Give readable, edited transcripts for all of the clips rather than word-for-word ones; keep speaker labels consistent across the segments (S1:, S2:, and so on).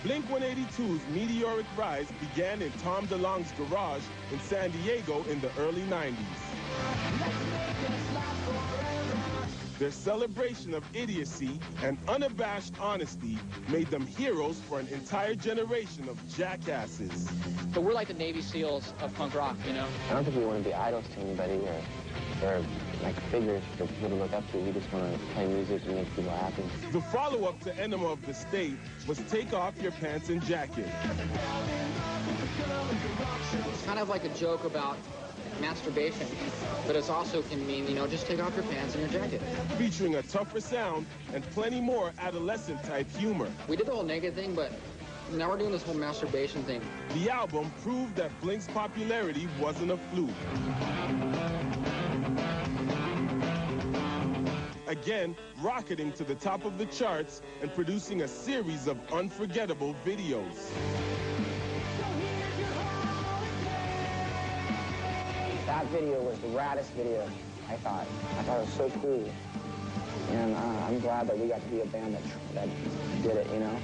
S1: Blink-182's meteoric rise began in Tom DeLonge's garage in San Diego in the early 90s. Their celebration of idiocy and unabashed honesty made them heroes for an entire generation of jackasses.
S2: But we're like the Navy SEALs of punk rock, you know?
S3: I don't think we want to be idols to anybody or like figures for people to look up to. We just want to play music and make people happy.
S1: The follow-up to Enema of the State was Take Off Your Pants and Jacket.
S2: It's kind of like a joke about masturbation, but it also can mean, you know, just take off your pants and your jacket.
S1: Featuring a tougher sound and plenty more adolescent-type humor.
S2: We did the whole naked thing, but now we're doing this whole masturbation thing.
S1: The album proved that Blink's popularity wasn't a fluke. Again, rocketing to the top of the charts and producing a series of unforgettable videos.
S3: That video was the raddest video, I thought. I thought it was so cool. And I'm glad that we got to be a band that did it, you know?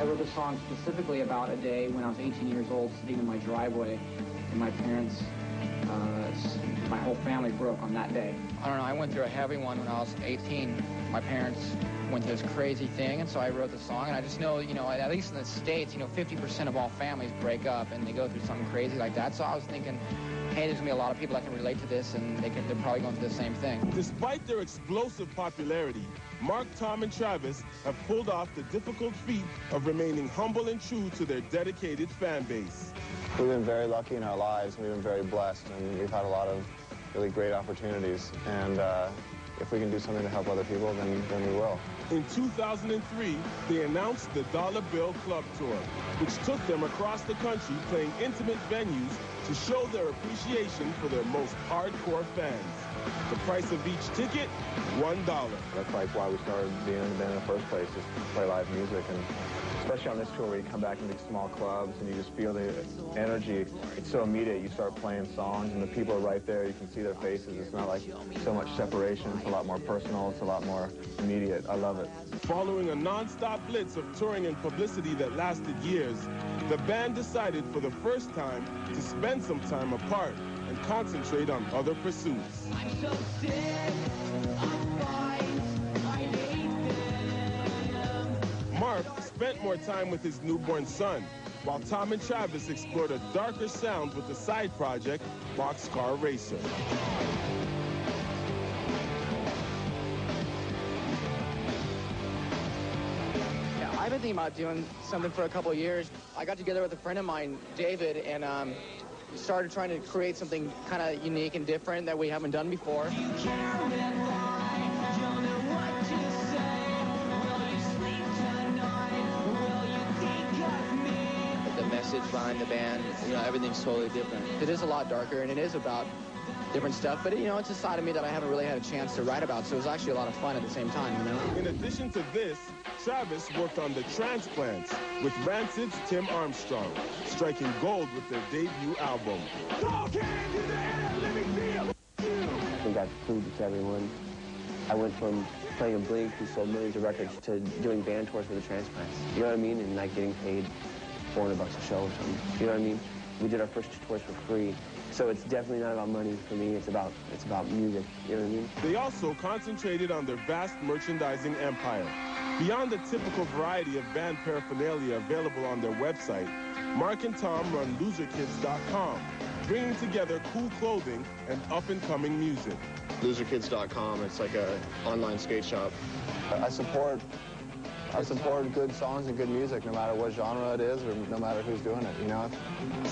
S2: I wrote the song specifically about a day when I was 18 years old, sitting in my driveway, and my parents, my whole family broke on that day. I don't know, I went through a heavy one when I was 18. My parents went through this crazy thing, and so I wrote the song, and I just know, you know, at least in the States, you know, 50% of all families break up, and they go through something crazy like that. So I was thinking, hey, there's gonna be a lot of people that can relate to this, and they're probably going through the same thing.
S1: Despite their explosive popularity, Mark, Tom, and Travis have pulled off the difficult feat of remaining humble and true to their dedicated fan base.
S4: We've been very lucky in our lives. We've been very blessed, and we've had a lot of really great opportunities. And if we can do something to help other people, then we will.
S1: In 2003, they announced the Dollar Bill Club Tour, which took them across the country playing intimate venues to show their appreciation for their most hardcore fans. The price of each ticket, $1.
S4: That's like why we started being in the band in the first place, is to play live music. And especially on this tour where you come back in these small clubs and you just feel the energy. It's so immediate. You start playing songs and the people are right there. You can see their faces. It's not like so much separation. It's a lot more personal. It's a lot more immediate. I love it.
S1: Following a non-stop blitz of touring and publicity that lasted years, the band decided for the first time to spend some time apart and concentrate on other pursuits.
S5: I'm so sick of fights, I hate them.
S1: Mark spent more time with his newborn son, while Tom and Travis explored a darker sound with the side project, Boxcar Racer.
S2: I've been thinking about doing something for a couple of years. I got together with a friend of mine, David, and started trying to create something kind of unique and different that we haven't done before.
S6: The message behind the band, you know, everything's totally different.
S2: It is a lot darker, and it is about different stuff, but, you know, it's a side of me that I haven't really had a chance to write about, so it was actually a lot of fun at the same time, you know?
S1: In addition to this, Travis worked on The Transplants with Rancid's Tim Armstrong, striking gold with their debut album.
S3: I think I've proved it to everyone. I went from playing in Blink, who sold millions of records, to doing band tours with The Transplants. You know what I mean? And like getting paid $400 a show or something. You know what I mean? We did our first 2 tours for free. So it's definitely not about money for me. It's about music. You know what I mean?
S1: They also concentrated on their vast merchandising empire. Beyond the typical variety of band paraphernalia available on their website, Mark and Tom run loserkids.com, bringing together cool clothing and up-and-coming music.
S4: Loserkids.com, it's like an online skate shop. I support good songs and good music, no matter what genre it is or no matter who's doing it, you know?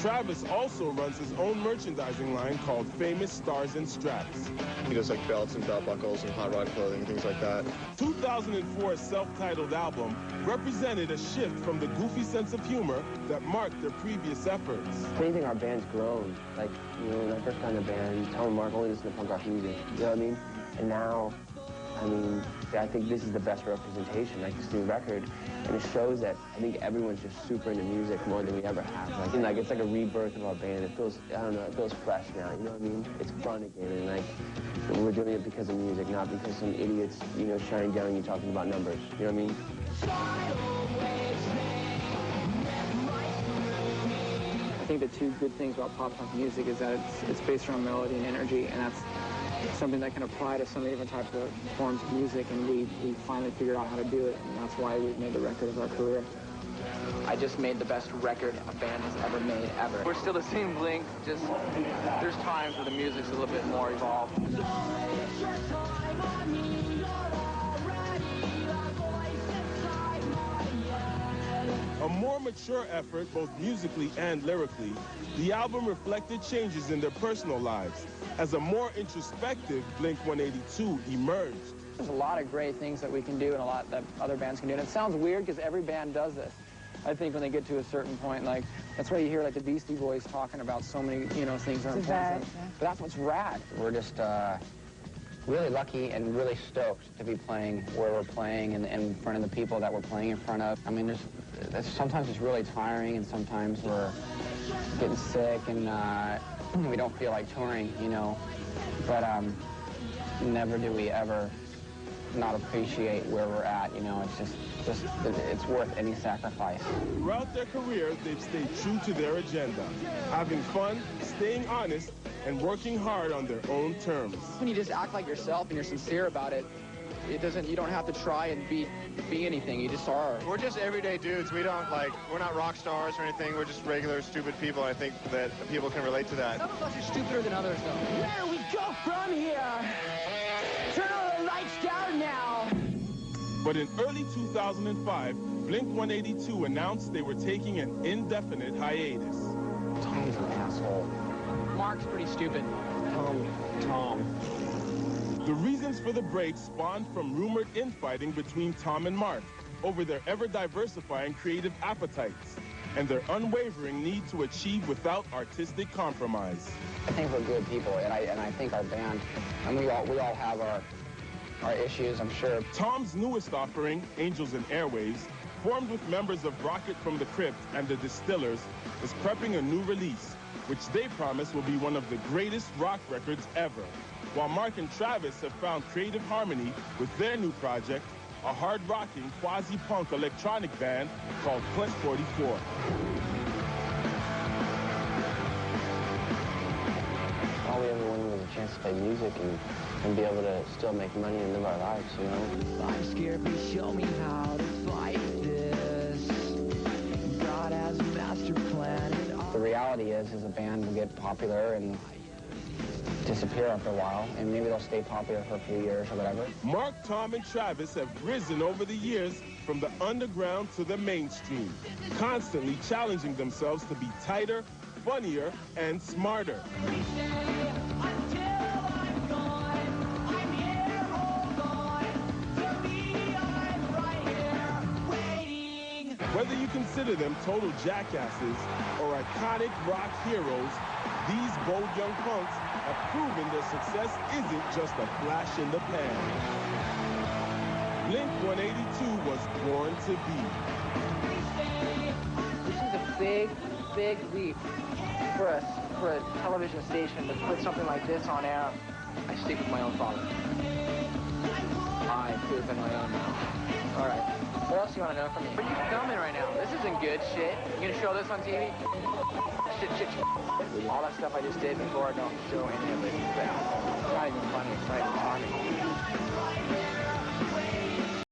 S1: Travis also runs his own merchandising line called Famous Stars and Straps.
S4: He does like belts and belt buckles and hot rod clothing and things like that. 2004's
S1: self-titled album represented a shift from the goofy sense of humor that marked their previous efforts.
S3: If anything, our band's grown. Like, you know, when I first got in the band, Tom and Mark only listened to punk rock music, you know what I mean? And now I mean, I think this is the best representation, like this new record, and it shows that I think everyone's just super into music more than we ever have. Like it's like a rebirth of our band. It feels, I don't know, it feels fresh now, you know what I mean? It's fun again, and like, we're doing it because of music, not because some idiots, you know, shining down on you talking about numbers, you know what I mean?
S2: I think the two good things about pop-punk music is that it's based around melody and energy, and that's something that can apply to so many different types of forms of music, and we finally figured out how to do it, and that's why we made the record of our career. I just made the best record a band has ever made, ever. We're still the same Blink, just there's times where the music's a little bit more evolved.
S1: A more mature effort, both musically and lyrically, the album reflected changes in their personal lives as a more introspective blink-182 emerged.
S2: There's a lot of great things that we can do and a lot that other bands can do. And it sounds weird because every band does this. I think when they get to a certain point, like, that's why you hear, like, the Beastie Boys talking about so many, you know, things that are important. Yeah. But that's what's rad.
S7: We're just really lucky and really stoked to be playing where we're playing and in front of the people that we're playing in front of. I mean, sometimes it's really tiring, and sometimes we're getting sick and we don't feel like touring, you know. But never do we ever not appreciate where we're at, you know. It's just it's worth any sacrifice.
S1: Throughout their careers, they've stayed true to their agenda, having fun, staying honest, and working hard on their own terms.
S2: When you just act like yourself and you're sincere about it, you don't have to try and be anything, you just are.
S8: We're just everyday dudes. We're not rock stars or anything. We're just regular, stupid people. I think that people can relate to that.
S2: Some of us are stupider than others, though. Where do we go from here? Turn all the lights down now.
S1: But in early 2005, Blink-182 announced they were taking an indefinite hiatus.
S7: Tom's an asshole.
S2: Mark's pretty stupid.
S7: Tom.
S1: The reasons for the break spawned from rumored infighting between Tom and Mark over their ever-diversifying creative appetites and their unwavering need to achieve without artistic compromise.
S7: I think we're good people, and I think our band, and we all have our issues, I'm sure.
S1: Tom's newest offering, Angels and Airwaves, formed with members of Rocket from the Crypt and the Distillers, is prepping a new release, which they promise will be one of the greatest rock records ever. While Mark and Travis have found creative harmony with their new project, a hard-rocking, quasi-punk electronic band called Plus 44.
S3: All we ever wanted was a chance to play music and be able to still make money and live our lives, you know?
S5: I'm scared, please show me how to fight this. God has a master plan.
S7: The reality is a band will get popular and disappear after a while, and maybe they'll stay popular for a few years or whatever.
S1: Mark, Tom, and Travis have risen over the years from the underground to the mainstream, constantly challenging themselves to be tighter, funnier, and smarter. Whether you consider them total jackasses or iconic rock heroes, these bold young punks have proven their success isn't just a flash in the pan. Blink-182 was born to be.
S2: This is a big, big leap for a television station to put something like this on air. I stick with my own father. I prove in my own now. All right. What else do you want to know from me? What are you filming right now? This isn't good shit. You gonna show this on TV? Shit. All that stuff I just did before, don't show any of it. It's not even funny.